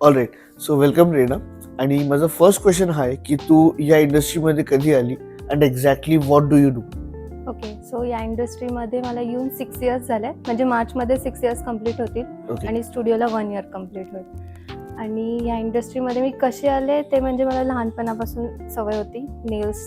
All right. So welcome Reena. आणि माझा first question हा आहे की तू या इंडस्ट्रीमध्ये कधी आली and exactly what do you do? Okay, so या इंडस्ट्रीमध्ये मला येऊन 6 इयर्स झाले. म्हणजे मार्चमध्ये 6 इयर्स कंप्लीट होतील ओके. आणि स्टुडिओला 1 इयर कंप्लीट होईल. आणि या इंडस्ट्रीमध्ये मी कसे आले ते म्हणजे मला लहानपणापासून सवय होती. नेल्स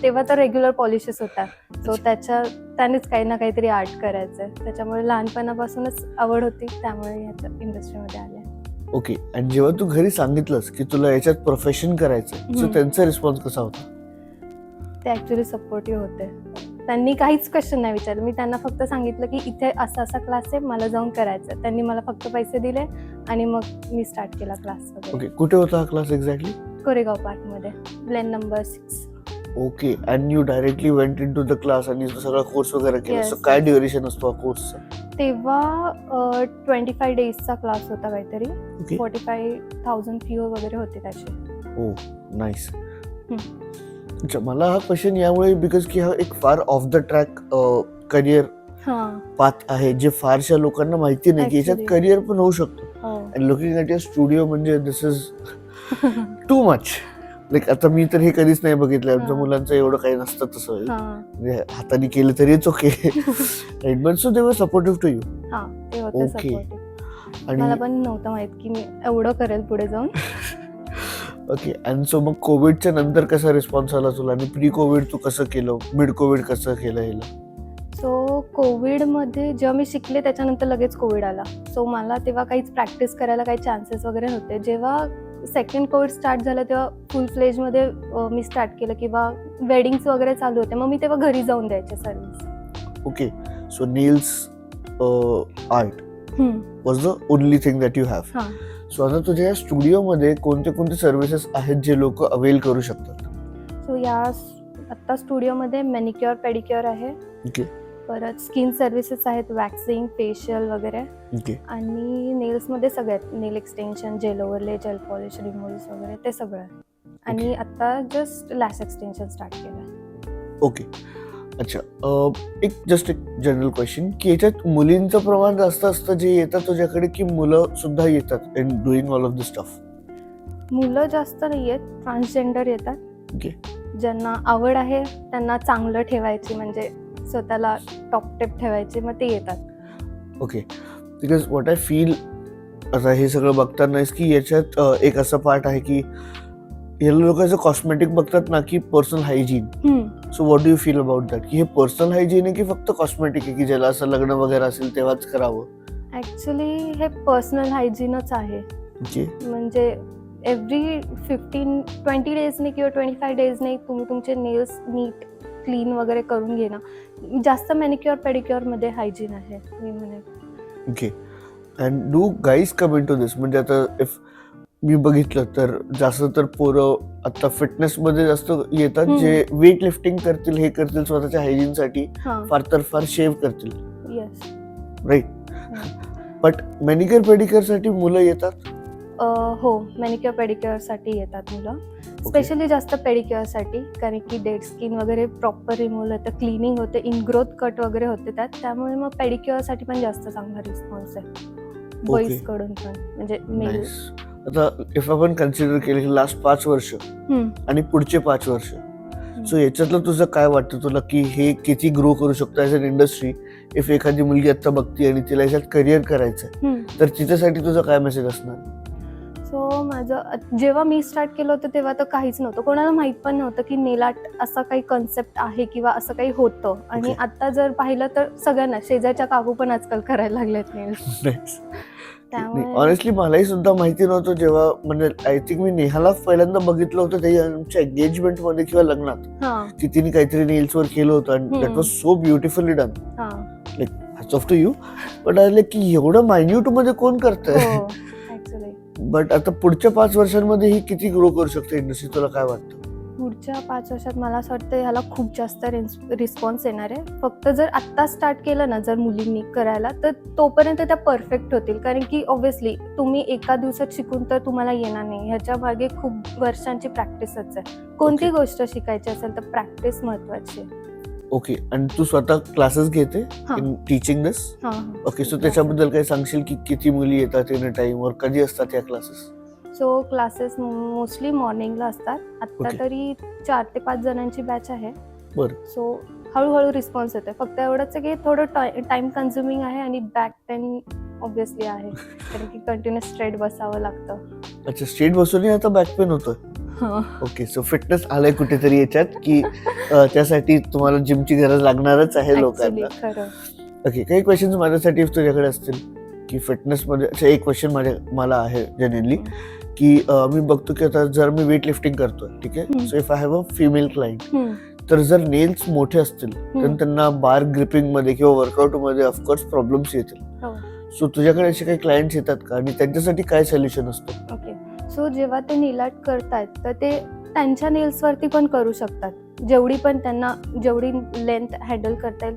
तेव्हा तर रेग्युलर पॉलिशेस होता. सो त्यानेच काही ना काहीतरी आर्ट करायचं. त्याच्यामुळे लहानपणापासूनच आवड होती, त्यामुळे ह्याच्या इंडस्ट्रीमध्ये आले. ओके. आणि जेव्हा तू घरी सांगितलंस की तुला याच्यात प्रोफेशन करायचं, सो त्यांचा रिस्पॉन्स कसा होता? ते ॲक्च्युली सपोर्टिव्ह होते. त्यांनी काहीच क्वेश्चन नाही विचारलं. मी त्यांना फक्त सांगितलं की इथे असा क्लास आहे, मला जाऊन करायचं. त्यांनी मला फक्त पैसे दिले आणि मग मी स्टार्ट केला क्लास वगैरे. ओके. कुठे होता हा क्लास एक्झॅक्टली? कोरेगाव पार्कमध्ये, lane number 6. Okay. And you directly went into the class आणि सगळा कोर्स वगैरे केला. Yes. सो काय ड्युरेशन असतो हा कोर्सचा? तेव्हा 25 डेजचा क्लास होता काहीतरी. ओके. 45,000 फी वगैरे होते त्याचे. ओ नाईस. अच्छा, मला हा क्वेश्चन यामुळे बिकॉज की हा एक फार ऑफ द ट्रॅक करिअर हां. पाथ आहे, जे फारशा लोकांना माहिती नाही की याच्यात Actually. करिअर पण होऊ शकतो. हो. And looking at your studio म्हणजे दिस इज टू मच. लाईक आता मी तर हे कधीच नाही बघितलं. आमच्या हां. मुलांचं एवढं काही नसतं तसं. हां. म्हणजे हाताने केलं तरीच ओके. राईट. बट सो दे वर सपोर्टिव्ह टू यू. हां, ते होते ओके. सपोर्टिव्ह. आणि मला पण नव्हतं माहित की मी एवढं करेल पुढे जाऊन. ओके. आणि सो मग कोविडच्या नंतर कसा रिस्पॉन्स आला तुला? आणि प्री कोविड तू कसं केलं? मिड कोविड कसं केलं याला? सो कोविडमध्ये जेव्हा मी शिकले त्याच्यानंतर लगेच कोविड आला. सो मला तेव्हा काहीच प्रॅक्टिस करायला काही चान्सेस वगैरे नव्हते. जेव्हा सेकंड कोविड स्टार्ट झालं तेव्हा फुल फ्लेजमध्ये मी स्टार्ट केलं किंवा वेडिंग्स वगैरे चालू होते. मग मी तेव्हा घरी जाऊन द्यायचे service. Okay. So nails art was the only thing that you have. हां. सो आता तुझ्या या स्टुडिओमध्ये कोणते कोणते सर्व्हिसेस आहेत जे लोक अवेल करू शकतात? सो आत्ता स्टुडिओमध्ये मॅनिक्युअर पेडिक्युअर आहे. ओके. परत स्किन सर्व्हिसेस आहेत, वॅक्सिंग, फेशियल वगैरे. ओके. आणि नेल्समध्ये सगळे आहेत. Nail extension, gel overlay, gel polish, removals वगैरे ते सगळं आहे. आणि आता जस्ट लॅश एक्सटेन्शन स्टार्ट केलं. ओके. अच्छा. एक जनरल क्वेश्चन की याच्यात मुलींचं प्रमाण जास्त असतं जे येतात तुझ्याकडे, की मुलं सुद्धा येतात in doing all of this stuff? मुलं जास्त नाही आहेत, ट्रान्सजेंडर येतात. ओके. ज्यांना आवड आहे त्यांना चांगलं ठेवायची, म्हणजे स्वतःला टॉप टिप ठेवायची, मग ते येतात. Okay. Because what I feel आता हे सगळं बघतानाच की याच्यात एक असं पार्ट आहे की हे लोकांचं कॉस्मेटिक बघतात ना की personal hygiene. So what do you feel about that? की हे पर्सनल हायजीन आहे की फक्त कॉस्मेटिक आहे की ज्याला असं लग्न वगैरे असेल तेव्हाच करावं? ॲक्च्युली हे पर्सनल हायजीनच आहे. ओके. म्हणजे एव्हरी 20 डेजने किंवा 25 डेजने तुम्ही तुमचे नेल्स नीट क्लीन वगैरे करून घेणं. जास्त मॅनिक्युअर पेडिक्युअरमध्ये हायजीन आहे मी म्हणेन. Okay. And do guys come in to this? म्हणजे आता इफ मी बघितलं तर जास्त तर पोरं आता फिटनेसमध्ये जास्त येतात, जे वेट लिफ्टिंग करतील, हे करतील स्वतःच्या हायजीनसाठी, हां. फार तर फार शेव करतील. येस. राईट. बट मॅनिक्युअर पेडिक्युअरसाठी मुलं येतात? हो, मॅनिक्युअर पेडिक्युअरसाठी येतात मुलं. स्पेशली जास्त पेडिक्युअरसाठी, कारण की डेड स्किन वगैरे प्रॉपर रिमूव्ह होतं, क्लिनिंग होते, इनग्रोथ कट वगैरे होते त्यात. त्यामुळे मग पेडिक्युअरसाठी पण जास्त चांगला रिस्पॉन्स आहे बॉईजकडून पण, म्हणजे मेल. आता इफ आपण कन्सिडर केलं की लास्ट 5 वर्ष आणि पुढचे 5 वर्ष, सो याच्यातलं तुझं काय वाटतं तुला की हे किती ग्रो करू शकतो ॲज अन इंडस्ट्री? इफ एखादी मुलगी आता बघते आणि तिला याच्यात करिअर करायचं तर तिच्यासाठी तुझं काय मेसेज असणार? सो माझं जेव्हा मी स्टार्ट केलं होतं तेव्हा तर काहीच नव्हतं, कोणाला माहीत पण नव्हतं की नेल आर्ट असा काही कन्सेप्ट आहे किंवा असं काही होतं. आणि आता जर पाहिलं तर सगळ्यांना, शेजारच्या काकू पण आजकाल करायला लागलेत नेल्स. त्यामुळे ऑनेस्टली मलाही सुद्धा माहिती नव्हतं. जेव्हा म्हणजे आय थिंक मी नेहाला पहिल्यांदा बघितलं होतं त्याच्या एंगेजमेंट मध्ये किंवा लग्नात, की तिने काहीतरी नेल्सवर केलं होतं आणि that was so beautifully done. Like hats off to you. But I like की एवढं मायन्यूट मध्ये कोण करतंय? बट आता पुढच्या 5 वर्षांमध्ये ही किती ग्रो करू शकते इंडस्ट्री, तुला काय वाटतं? पुढच्या 5 वर्षात मला असं वाटतं ह्याला खूप जास्त रिस्पॉन्स येणार आहे. फक्त जर आत्ता स्टार्ट केलं ना जर मुलींनी करायला, तर तोपर्यंत त्या परफेक्ट होतील. कारण की ऑब्व्हियसली तुम्ही एका दिवसात शिकून तर तुम्हाला येणार नाही, ह्याच्या मागे खूप वर्षांची प्रॅक्टिसच आहे. कोणती गोष्ट शिकायची असेल तर प्रॅक्टिस महत्वाची आहे. ओके. आणि तू स्वतः क्लासेस घेते in teaching this? Okay. So त्याच्याबद्दल काही सांगशील की किती मुली येतात इन अ टाइम, और कधी असतात या क्लासेस? सो क्लासेस मोस्टली मॉर्निंगला असतात. आता Okay. तरी 4 ते 5 जणांची बॅच आहे. बरं. सो हळूहळू रिस्पॉन्स येतोय. फक्त एवढंच आहे की थोडं टाइम कन्झ्युमिंग आहे आणि बॅक पेन ऑब्व्हियसली आहे. कारण की कंटिन्युअस स्ट्रेट बसावं लागतं. अच्छा, स्ट्रेट बसूनही आता बॅक पेन होतोय. ओके, सो फिटनेस आलंय कुठेतरी याच्यात की त्यासाठी तुम्हाला जिमची गरज लागणारच आहे ऍक्च्युली लोकांना. खरं. ओके, काही क्वेश्चन्स माझ्यासाठी तुझ्याकडे असतील की फिटनेस मध्ये. अच्छा, एक क्वेश्चन मला आहे जनरली की मी बघतो की आता जर मी वेट लिफ्टिंग करतोय, ठीक आहे, so if I have a female client, तर जर नेल्स मोठे असतील तर त्यांना बार ग्रिपिंग मध्ये किंवा वर्कआउट मध्ये ऑफकोर्स प्रॉब्लेम्स येतील. सो तुझ्याकडे असे काही क्लायंट्स येतात का आणि त्यांच्यासाठी काय सोल्युशन असतं? ओके, सो जेव्हा ते नेल आर्ट करतायत तर ते त्यांच्या नेल्सवरती पण करू शकतात. जेवढी लेंथ हँडल करता येईल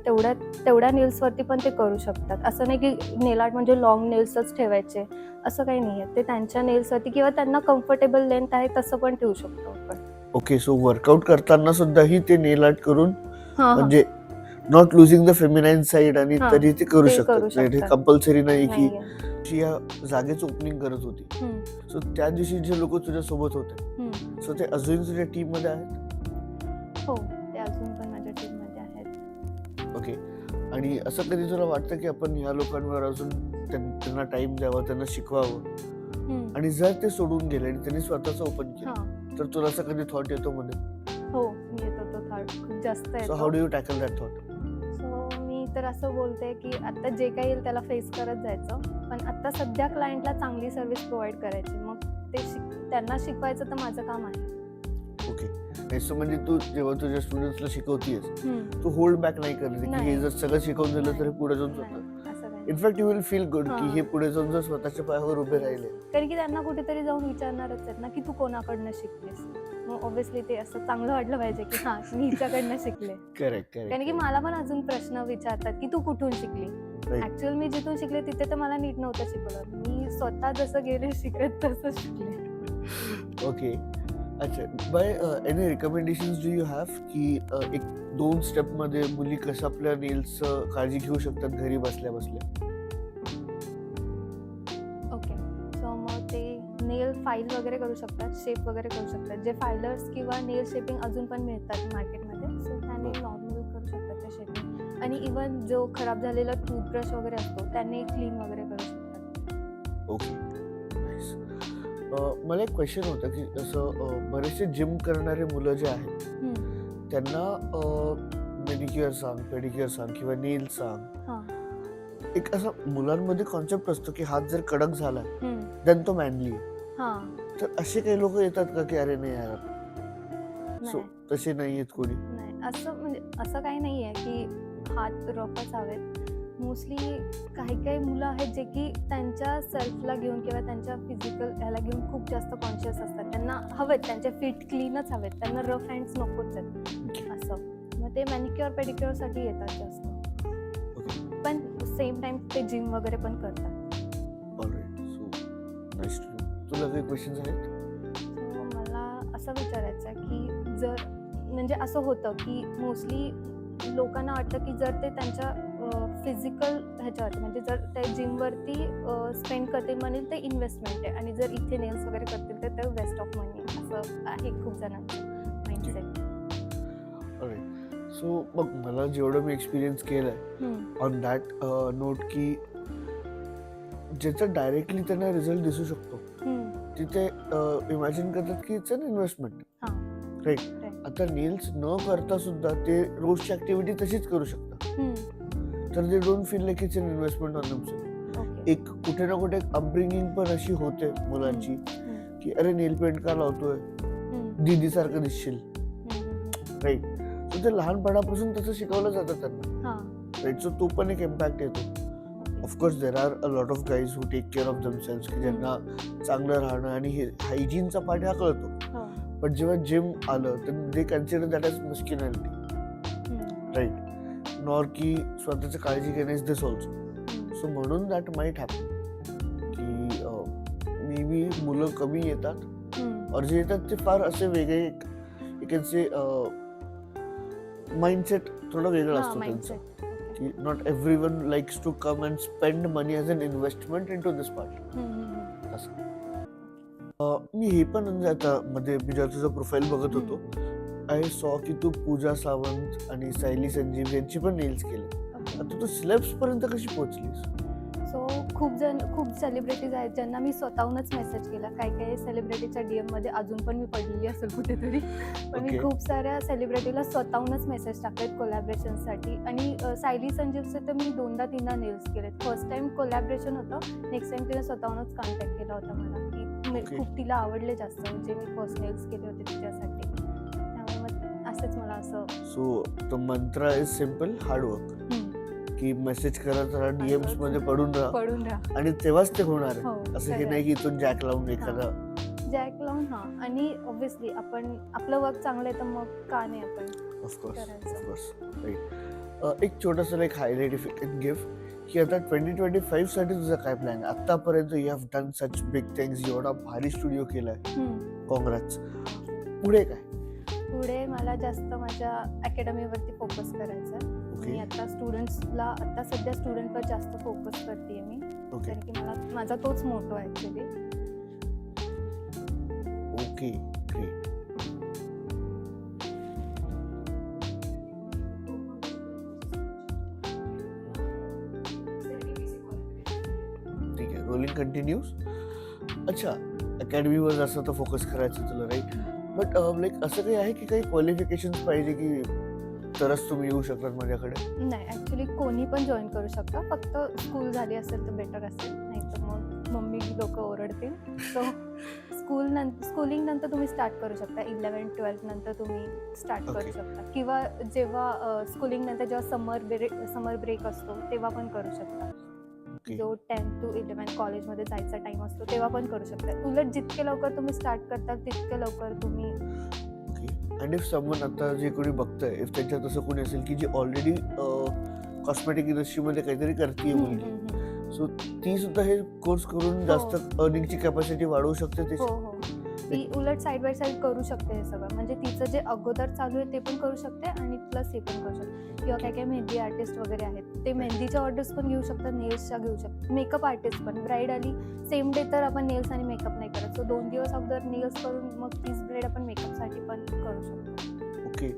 तेवढ्या नेल्सवरती पण ते करू शकतात. असं नाही की नेल आर्ट म्हणजे लॉंग नेल्सच ठेवायचे, असं काही नाही आहे. ते त्यांच्या नेल्सवरती किंवा त्यांना कम्फर्टेबल लेंथ आहे तसं पण ठेवू शकतो आपण. ओके, सो वर्कआउट करताना सुद्धाही ते नेल आर्ट करून म्हणजे not losing the feminine side आणि तरी ते करू शकतात. हे कंपल्सरी नाही की या जागेचं ओपनिंग करत होती. सो त्या दिवशी जे लोक तुझ्या सोबत होते, सो ते अजून तुझ्या टीम मध्ये आहेत? हो, ते अजून पण माझ्या टीम मध्ये आहेत. ओके, आणि असं कधी तुला वाटतं की आपण ह्या लोकांवर अजून त्यांना टाइम द्यावा, त्यांना शिकवावं, आणि जर ते सोडून गेले आणि त्यांनी स्वतःच ओपन केलं तर तुला असं कधी थॉट येतो मध्ये? हो, येतो तो थॉट, खूप जास्त येतो. So how do you tackle that thought? So मी तर असं बोलते की आता जे काही येईल त्याला फेस करत जायचं, पण आता सध्या क्लायंटला चांगली सर्व्हिस प्रोव्हाइड करायची. मग ते त्यांना शिकवायचं तर माझं काम आहे. ओके, सो म्हणजे तू जेव्हा तुझ्या स्टुडंट्सला शिकवतेस तू होल्ड बॅक नाही करत की हे जर सगळं शिकवून दिलं तर पुढे जाऊन स्वतः, in fact you will feel good की हे पुढे जाऊन जर स्वतःच्या पायावर उभे राहिले. कारण की त्यांना कुठेतरी जाऊन विचारणारच आहेत ना की तू कोणाकडनं शिकलीस. मग ऑब्व्हियसली ते असं चांगलं वाटलं पाहिजे की हा मी हिच्याकडनं शिकले. करेक्ट. कारण की मला पण अजून प्रश्न विचारतात की तू कुठून शिकली. ऍक्च्युअल मी जिथून शिकले तिथे तर मला नीट नव्हतं शिकवलं. मी स्वतः जसं गेले शिकत तसं शिकले. ओके, अच्छा, by any recommendations do you have की एक 2 स्टेप मध्ये मुली कसं आपल्या नेल्स काळजी घेऊ शकतात घरी बसल्या बसल्या? ओके, सो मग ते नेल फाईल वगैरे करू शकतात, शेप वगैरे करू शकतात. जे फायलर्स किंवा नेल शेपिंग अजून पण मिळतात मार्केटमध्ये, सो त्याने नॉर्मल करू शकतात ते शेपिंग. आणि इवन जो खराब झालेला टूथब्रश वगैरे असतो त्याने क्लीन वगैरे करू शकतात. Okay, nice. मला एक क्वेश्चन होता की असं बरेचसे जिम करणारे मुलं जे आहेत त्यांना मेडिक्युअर सांग, पेडिक्युअर सांग किंवा नेल सांग, एक असा मुलांमध्ये कॉन्सेप्ट असतो की हात जर कडक झाला देन तो मॅनली आहे. तर असे काही लोक येतात का की अरे नाही यार, सो तसे नाही आहेत कोणी? नाही, असं म्हणजे असं काही नाही आहे की हात रफच हवेत. मोस्टली काही मुलं आहेत जे की त्यांच्या सेल्फला घेऊन किंवा त्यांच्या फिजिकल ह्याला घेऊन खूप जास्त कॉन्शियस असतात. त्यांना हवेत, त्यांचे फीट क्लीनच हवेत, त्यांना रफ हँड्स नकोच आहेत असं. मग ते मॅनिक्युअर पेडिक्युअर साठी येतात जास्त, पण सेम टाइम ते जिम वगैरे पण करतात. Alright, so nice to know. तुला काही क्वेश्चन्स आहेत? सो मला असं विचारायचं आहे की जर म्हणजे असं होतं की मोस्टली लोकांना वाटतं की जर ते त्यांच्या फिजिकल ह्याच्यावरती म्हणजे जर ते जिमवरती स्पेंड करतील म्हणेल ते इन्व्हेस्टमेंट आहे, आणि जर इथे नेल्स वगैरे करतील तर ते वेस्ट ऑफ मनी, असं आहे खूप जणांचं माइंडसेट. सो मग मला जेवढं मी एक्सपिरियन्स केलंय ऑन दॅट नोट की ज्याचा डायरेक्टली त्यांना रिझल्ट दिसू शकतो तिथे इमॅजिन करतात की इट्स अन इन्व्हेस्टमेंट, राईट? आता नेल्स न करता सुद्धा ते रोजची ऍक्टिव्हिटी तशीच करू शकतात, तर they don't feel like it's an investment on themself. एक कुठे ना कुठे अपब्रिंगिंग पण अशी होते मुलांची की अरे नेल पेंट का लावतोय, दीदी सारखं दिसशील, राईट? सो ते लहानपणापासून तसं शिकवलं जातं त्यांना, राईट? सो तो पण एक इम्पॅक्ट येतो. Of course there are a lot of guys who take care of themselves की ज्यांना चांगलं राहणं आणि हे हायजीनचा पार्ट हा कळतो, पण जेव्हा जिम आलं तर they consider that as masculinity, right? Nor की स्वतःची काळजी घेणे इज दिस ऑल्सो. सो म्हणून दॅट माईट हॅपन की मे बी मुलं कमी येतात, और जे येतात ते फार असे वेगळे, यू कॅन से माइंडसेट थोडं वेगळं असतं त्यांचं की not everyone likes to come and spend money as an investment in to this part, असं. मी हे पण म्हणजे आता मध्ये मी जेव्हा तुझं प्रोफाईल बघत होतो, आय सॉ की तू पूजा सावंत आणि सायली संजीव यांची पण नेल्स केले. आता तू सिलेब्स पर्यंत कशी पोहोचलीस? सो खूप सेलिब्रिटीज आहेत ज्यांना मी स्वतःहूनच मेसेज केला. काही सेलिब्रिटीच्या DM मध्ये अजून पण मी पडलेली असेल कुठेतरी. पण मी Okay. खूप साऱ्या सेलिब्रिटीला स्वतःहूनच मेसेज टाकलेत कोलॅबरेशनसाठी. आणि सायली संजीवचे तर मी 2दा-3दा नेल्स केलेत. फर्स्ट टाइम कोलॅबरेशन होतं, नेक्स्ट टाइम तिने स्वतःहूनच कॉन्टॅक्ट केला होता मला की Okay. खूप तिला आवडले जास्त, म्हणजे मी फर्स्ट नेल्स केले होते तिच्यासाठी. त्यामुळे मग असंच मला असं सो द मंत्र इज सिम्पल, हार्डवर्क. की मेसेज करत राहा, DMs मध्ये पडून राहा आणि तेव्हाच ते होणार हो, आहे. असं हे खरंय. नाही की इथून जॅक लावून एखादा. जॅक लावून आणि ऑब्व्हियसली आपण आपलं वर्क चांगलं आहे तर मग का नाही आपण ऑफकोर्स करायचं. राईट. एक छोटंसं like highlight if you can give की आता 2025 साठी तुझा काय प्लॅन आहे? आतापर्यंत you have done such big things, एवढा भारी स्टुडिओ केलाय, काँग्रॅट्स. पुढे काय? पुढे मला जास्त माझ्या अकॅडमीवरती फोकस करायचा आहे. मी आता आता सध्या स्टुडंटवर जास्त फोकस करते मी, कारण की माझा तोच मोटो आहे ऍक्च्युली. Okay, great. ठीक आहे, रोलिंग कंटिन्यूज. अच्छा, अकॅडमीवर जास्त तर फोकस करायचं तुला, राईट? बट लाईक असं काही आहे की काही क्वालिफिकेशन पाहिजे की तरच तुम्ही येऊ शकतात माझ्याकडे? नाही, ऍक्च्युली कोणी पण जॉईन करू शकता, फक्त स्कूल झाली असेल तर बेटर असेल, नाही तर मग मम्मी लोक ओरडतील. सो स्कूलिंग नंतर तुम्ही स्टार्ट करू शकता. 11-12 नंतर तुम्ही स्टार्ट करू शकता, किंवा जेव्हा स्कूलिंग नंतर जेव्हा समर ब्रेक असतो तेव्हा पण करू शकता. जो 10 to 11 कॉलेजमध्ये जायचा टाइम असतो तेव्हा पण करू शकता. उलट जितके लवकर तुम्ही स्टार्ट करता तितके लवकर तुम्ही. अँड इफ समवन आता जे कोणी बघतंय, इफ त्यांच्यात असं कोणी असेल की जी ऑलरेडी कॉस्मेटिक इंडस्ट्रीमध्ये काहीतरी करते मुलगी, सो ती सुद्धा हे कोर्स करून जास्त अर्निंगची कॅपॅसिटी वाढवू शकते त्याची? हो, ती उलट साईड बाय साईड करू शकते हे सगळं. म्हणजे तिचं जे अगोदर चालू आहे ते पण करू शकते आणि प्लस हे पण करू शकते. किंवा काही मेहंदी आर्टिस्ट वगैरे आहेत, ते मेहंदीच्या ऑर्डर्स पण घेऊ शकतात, नेल्सच्या घेऊ शकतात. मेकअप आर्टिस्ट पण, ब्राईड आली सेम डे तर आपण नेल्स आणि मेकअप नाही करत, सो 2 दिवस अगोदर नेल्स करून मग तीच ब्राईड आपण मेकअपसाठी पण करू शकतो. ओके.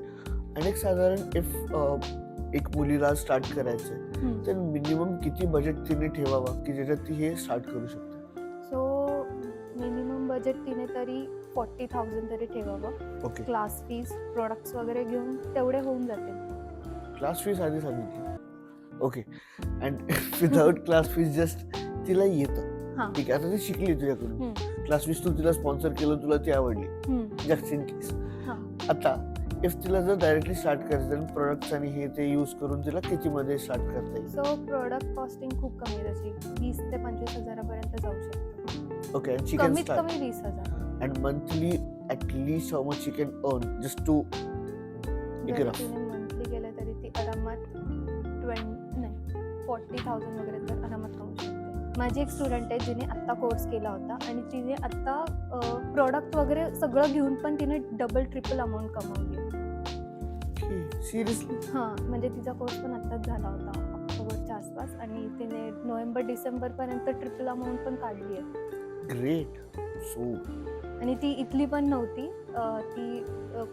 आणि एक साधारण इफ एक मुलीला स्टार्ट करायचंय तर मिनिमम किती बजेट तिने ठेवावा की ज्याच्यात ती हे स्टार्ट करू शकते? सो मिनिमम बजेट तिने तरी 40,000 तरी ठेवावं. ओके. क्लास फीज, प्रोडक्ट्स वगैरे घेऊन तेवढे होऊन जातील. क्लास फीज आधी सांगितली. Okay. And without class fees just तिला येतं, ठीक आहे, आता ती शिकली तुझ्याकडून, क्लास फीज तू तिला स्पॉन्सर केलं, तुला ती आवडली, जस्ट इन केस. आता इफ तिला जर डायरेक्टली स्टार्ट करायचं प्रोडक्ट्स आणि हे ते यूज करून तिला किती मध्ये स्टार्ट करता येईल? सो प्रोडक्ट कॉस्टिंग खूप कमी आहे, जशी 20 ते 25,000 पर्यंत जाऊ शकतो. ओके. अँड शी कॅन कमीत स्टार्ट. कमी 20,000. And monthly at least how much she can earn just to जरी तिने मंथली गेलं तरी ती आरामात 40,000 वगैरे तर आरामात कमवू शकते. माझी एक स्टुडंट आहे जिने आत्ता कोर्स केला होता आणि तिने आत्ता प्रोडक्ट वगैरे सगळं घेऊन पण तिने डबल ट्रिपल अमाऊंट कमावली. सिरियसली? म्हणजे तिचा कोर्स पण आत्ताच झाला होता ऑक्टोबरच्या आसपास, आणि तिने नोव्हेंबर-डिसेंबर पर्यंत ट्रिपल अमाऊंट पण काढली आहे. ग्रेट. सो आणि ती इथली पण नव्हती, ती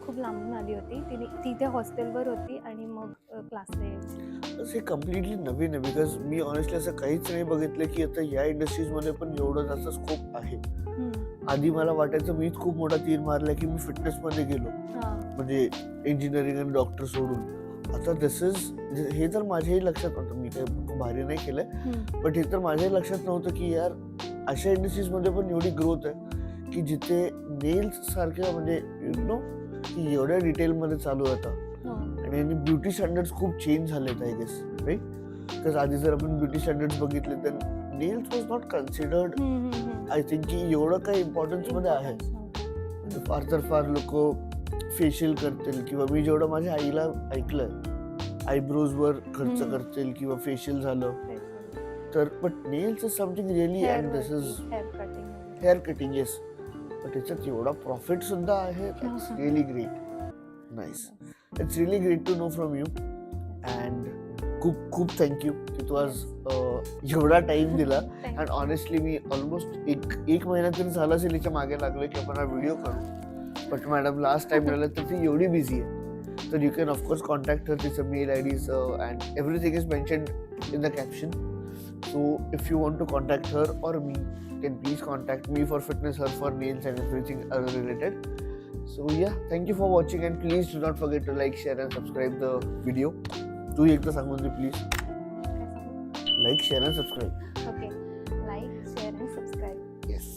खूप लांबून आली होती. ती इथे हॉस्टेलवर होती आणि मग क्लासला यायची. हे कम्प्लिटली नवीन आहे, बिकॉज मी ऑनेस्टली असं काहीच नाही बघितलं की आता या इंडस्ट्रीजमध्ये पण एवढं जास्त स्कोप आहे. आधी मला वाटायचं मीच खूप मोठा तीर मारलाय की मी फिटनेसमध्ये गेलो, म्हणजे इंजिनिअरिंग आणि डॉक्टर सोडून. आता दिस इज, हे तर माझ्याही लक्षात नव्हतं, मी काही भारी नाही केलंय, बट हे तर माझ्याही लक्षात नव्हतं की यार अशा इंडस्ट्रीजमध्ये पण एवढी ग्रोथ आहे की जिथे नेल्स सारख्या म्हणजे यु नो की एवढ्या डिटेलमध्ये चालू आहे आता. आणि ब्युटी स्टँडर्ड्स खूप चेंज झालेत आय गेस, राईट? बिकॉज आधी जर आपण ब्युटी स्टँडर्ड्स बघितले तर nails was not considered, I think की एवढं काही इम्पॉर्टन्स मध्ये आहे. म्हणजे फार तर फार लोक फेशियल करतील, किंवा मी जेवढं माझ्या आईला ऐकलंय आयब्रोजवर खर्च करतील किंवा फेशियल झालं तर. But nails is something really, and this is hair cutting, yes, पण त्याच्यात एवढा प्रॉफिट सुद्धा आहे. That's really great. Nice. It's really great to know from you. And खूप खूप थँक्यू की तू आज एवढा टाइम दिला. अँड ऑनेस्टली मी ऑलमोस्ट एक महिना तरी झाला असेल हिच्या मागे लागलोय की आपण हा व्हिडिओ करू. बट मॅडम लास्ट टाइम मिळालं तर ती एवढी बिझी आहे. तर you can of course contact her. तिचं mail IDs and everything is mentioned in the caption. So if you want to contact her or me, then please contact me for fitness, her for nails and everything other related. So yeah, thank you for watching and please do not forget to like, share and subscribe the video. तू एकदा सांगून दे please. Like, share and subscribe. Okay, like, share and subscribe Yes.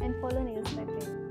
and follow Nails by Prem.